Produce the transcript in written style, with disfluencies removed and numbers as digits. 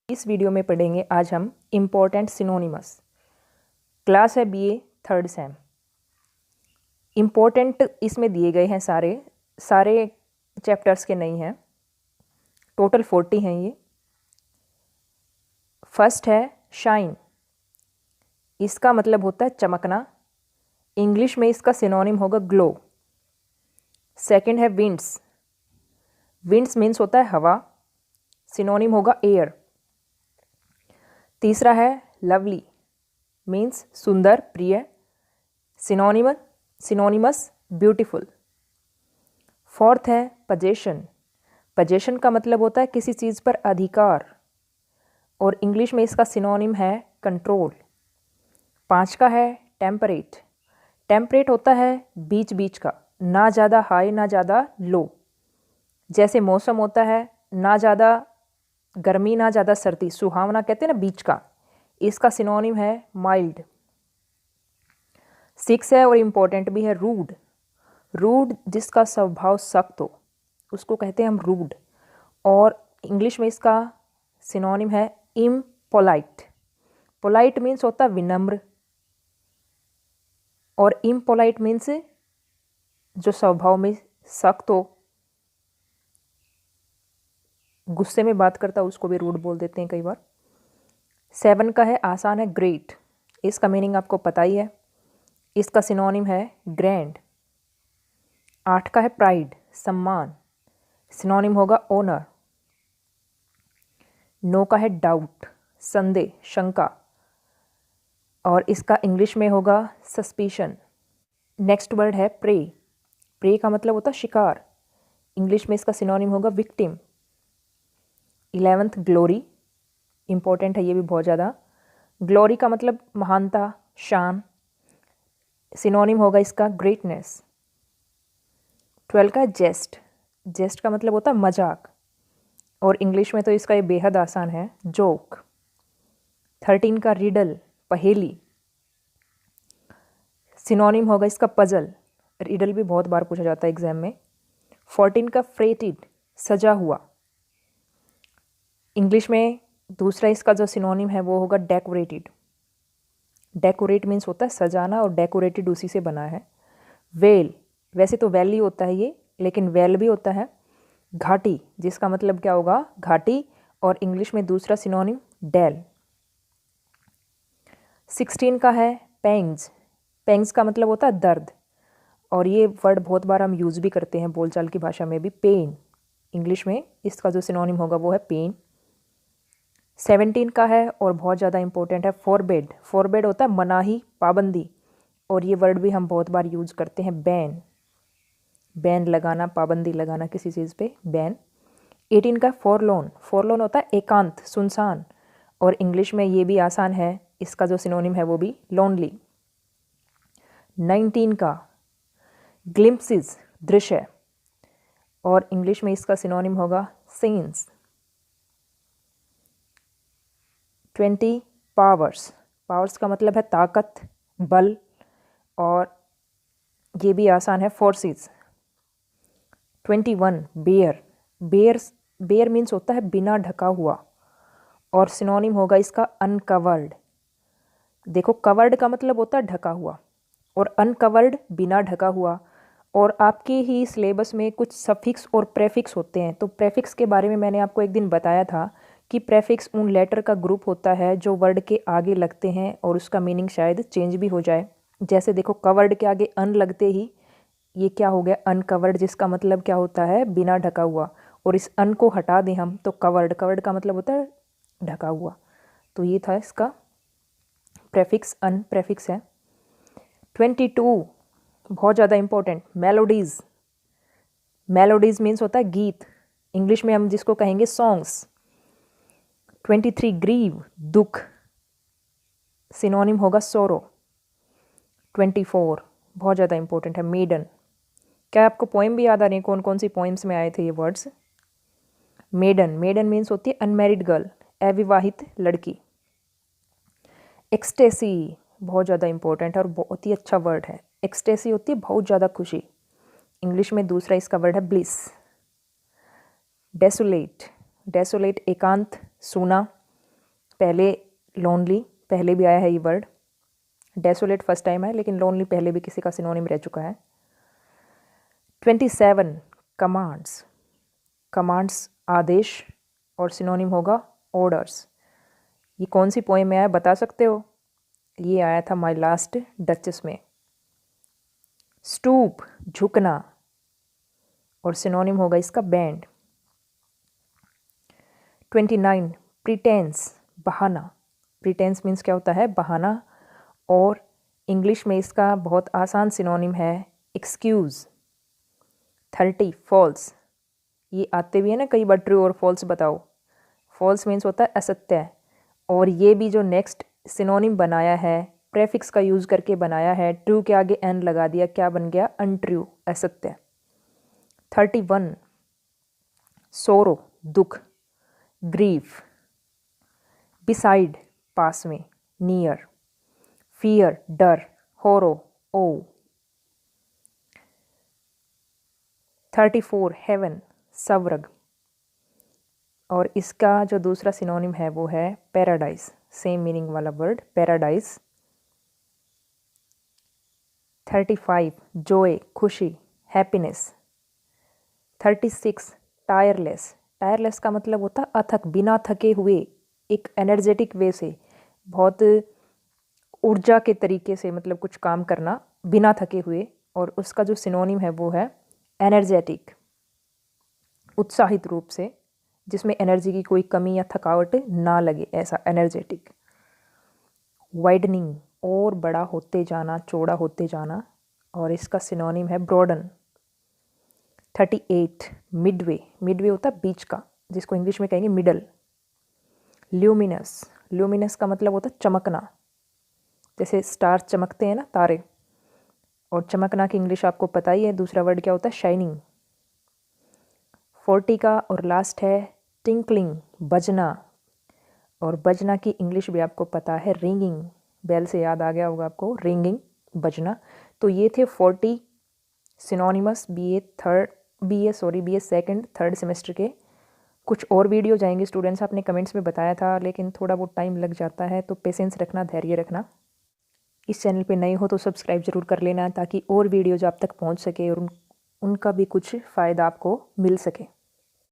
इस वीडियो में पढ़ेंगे आज हम इम्पोर्टेंट सिनोनिमस। क्लास है बीए थर्ड सेम। इम्पोर्टेंट इसमें दिए गए हैं सारे चैप्टर्स के नहीं हैं, टोटल 40 हैं ये। फर्स्ट है शाइन, इसका मतलब होता है चमकना, इंग्लिश में इसका सिनोनिम होगा ग्लो। सेकंड है विंड्स, विंड्स मीन्स होता है हवा, सिनोनिम होगा एयर। तीसरा है लवली, मीन्स सुंदर प्रिय, सिनोनिमस ब्यूटीफुल। फोर्थ है पजेशन, पजेशन का मतलब होता है किसी चीज़ पर अधिकार और इंग्लिश में इसका सिनोनिम है कंट्रोल। पांचवा है टेम्परेट, टेम्परेट होता है बीच बीच का, ना ज़्यादा हाई ना ज़्यादा लो, जैसे मौसम होता है ना ज़्यादा गर्मी ना ज़्यादा सर्दी, सुहावना कहते हैं ना बीच का, इसका सिनोनिम है माइल्ड। सिक्स है और इम्पोर्टेंट भी है रूड, रूड जिसका स्वभाव सख्त हो उसको कहते हैं हम रूड, और इंग्लिश में इसका सिनोनिम है इम्पोलाइट। पोलाइट मीन्स होता है विनम्र और इम्पोलाइट मीन्स जो स्वभाव में सख्त हो, गुस्से में बात करता है उसको भी रूड बोल देते हैं कई बार। 7 का है आसान है ग्रेट, इसका मीनिंग आपको पता ही है, इसका सिनोनिम है ग्रैंड। 8 का है प्राइड सम्मान, सिनोनिम होगा ओनर। 9 का है डाउट संदेह शंका, और इसका इंग्लिश में होगा सस्पिशन। नेक्स्ट वर्ड है प्रे, प्रे का मतलब होता है शिकार, इंग्लिश में इसका सिनोनिम होगा विक्टिम। 11th ग्लोरी, इम्पोर्टेंट है ये भी बहुत ज़्यादा, ग्लोरी का मतलब महानता शान, सिनोनिम होगा इसका ग्रेटनेस। 12 का जेस्ट, जेस्ट का मतलब होता है मजाक और इंग्लिश में तो इसका ये बेहद आसान है जोक। 13 का रिडल पहेली, सिनोनिम होगा इसका पजल, रिडल भी बहुत बार पूछा जाता है एग्जाम में। 14 का फ्रेटेड सजा हुआ, इंग्लिश में दूसरा इसका जो सिनोनिम है वो होगा डेकोरेटेड, डेकोरेट मीन्स होता है सजाना और डेकोरेटेड उसी से बना है। वेल, वैसे तो वैली होता है ये लेकिन वेल भी होता है। घाटी जिसका मतलब क्या होगा घाटी, और इंग्लिश में दूसरा सिनोनिम डेल। 16 का है पेंग्स, पेंग्स का मतलब होता है दर्द, और ये वर्ड बहुत बार हम यूज़ भी करते हैं बोलचाल की भाषा में भी, पेन, इंग्लिश में इसका जो सिनोनिम होगा वो है पेन। 17 का है और बहुत ज़्यादा इंपॉर्टेंट है फॉरबिड, फॉरबिड होता है मनाही पाबंदी, और ये वर्ड भी हम बहुत बार यूज़ करते हैं बैन, बैन लगाना पाबंदी लगाना किसी चीज़ पे बैन। 18 का फॉरलोन, फॉरलोन होता है एकांत सुनसान, और इंग्लिश में ये भी आसान है, इसका जो सिनोनिम है वो भी लोनली। 19 का ग्लिम्पसेस दृश्य, और इंग्लिश में इसका सिनोनिम होगा सीन्स। 20 पावर्स, पावर्स का मतलब है ताकत बल, और ये भी आसान है फोर्सेस। 21 बेयर, बेयर मीन्स होता है बिना ढका हुआ, और सिनोनिम होगा इसका अनकवर्ड। देखो कवर्ड का मतलब होता है ढका हुआ और अनकवर्ड बिना ढका हुआ, और आपके ही सिलेबस में कुछ सफिक्स और प्रेफिक्स होते हैं, तो प्रेफिक्स के बारे में मैंने आपको एक दिन बताया था कि प्रेफिक्स उन लेटर का ग्रुप होता है जो वर्ड के आगे लगते हैं और उसका मीनिंग शायद चेंज भी हो जाए। जैसे देखो कवर्ड के आगे अन लगते ही ये क्या हो गया अनकवर्ड, जिसका मतलब क्या होता है बिना ढका हुआ, और इस अन को हटा दें हम तो कवर्ड, कवर्ड का मतलब होता है ढका हुआ। तो ये था इसका प्रेफिक्स, अन प्रेफिक्स है। 22 बहुत ज़्यादा इंपॉर्टेंट मेलोडीज़, मेलोडीज़ मीन्स होता है गीत, इंग्लिश में हम जिसको कहेंगे सॉन्ग्स। 23 ग्रीव दुख, सिनोनिम होगा सोरो। 24 बहुत ज़्यादा इंपॉर्टेंट है मेडन, क्या आपको पोएम भी याद आ रही है कौन कौन सी पोएम्स में आए थे ये वर्ड्स। मेडन, मेडन मीन्स होती है अनमैरिड गर्ल, अविवाहित लड़की। एक्सटेसी बहुत ज़्यादा इंपॉर्टेंट है और बहुत ही अच्छा वर्ड है, एक्सटेसी होती है बहुत ज़्यादा खुशी, इंग्लिश में दूसरा इसका वर्ड है ब्लिस। डेसोलेट, डेसोलेट एकांत सूना, पहले लोनली, पहले भी आया है ये वर्ड। डेसोलेट फर्स्ट टाइम है, लेकिन लोनली पहले भी किसी का सिनोनिम रह चुका है। 27 कमांड्स, कमांड्स आदेश और सिनोनिम होगा ऑर्डर्स। ये कौन सी पोएम में आया बता सकते हो? ये आया था माय लास्ट डचेस में। स्टूप झुकना और सिनोनिम होगा इसका बैंड। 29 प्रिटेंस बहाना। प्रिटेंस मीन्स क्या होता है? बहाना। और इंग्लिश में इसका बहुत आसान सिनोनिम है एक्सक्यूज़। 30 फॉल्स। ये आते भी है ना कई बार, ट्रू और फॉल्स बताओ। फॉल्स मीन्स होता है असत्य। और ये भी जो नेक्स्ट सिनोनिम बनाया है प्रेफिक्स का यूज़ करके बनाया है, ट्रू के आगे एन लगा दिया, क्या बन गया? अनट्रू, असत्य। 31 सोरो दुख, ग्रीफ। बिसाइड पास में, नियर। फियर डर, होरो ओ। 34 हेवन स्वर्ग। और इसका जो दूसरा सिनोनिम है वो है पैराडाइज, सेम मीनिंग वाला वर्ड पैराडाइज। 35 जॉय खुशी, हैप्पीनेस। 36 टायरलेस। टायरलेस का मतलब होता है अथक, बिना थके हुए, एक एनर्जेटिक वे से, बहुत ऊर्जा के तरीके से, मतलब कुछ काम करना बिना थके हुए। और उसका जो सिनोनिम है वो है एनर्जेटिक, उत्साहित रूप से, जिसमें एनर्जी की कोई कमी या थकावट ना लगे, ऐसा एनर्जेटिक। वाइडनिंग और बड़ा होते जाना, चौड़ा होते जाना। और इसका सिनोनिम है ब्रॉडन। 38 मिडवे। मिडवे होता है बीच का, जिसको इंग्लिश में कहेंगे मिडल। ल्यूमिनस। ल्यूमिनस का मतलब होता है चमकना, जैसे स्टार चमकते हैं ना, तारे। और चमकना की इंग्लिश आपको पता ही है, दूसरा वर्ड क्या होता है? शाइनिंग। 40 का और लास्ट है टिंकलिंग, बजना। और बजना की इंग्लिश भी आपको पता है, रिंगिंग। बेल से याद आ गया होगा आपको, रिंगिंग, बजना। तो ये थे 40 synonymous BA second third semester के। कुछ और वीडियो जाएंगे स्टूडेंट्स, आपने कमेंट्स में बताया था, लेकिन थोड़ा बहुत टाइम लग जाता है, तो पेशेंस रखना, धैर्य रखना। इस चैनल पे नए हो तो सब्सक्राइब जरूर कर लेना, ताकि और वीडियोज आप तक पहुंच सके और उनका भी कुछ फ़ायदा आपको मिल सके।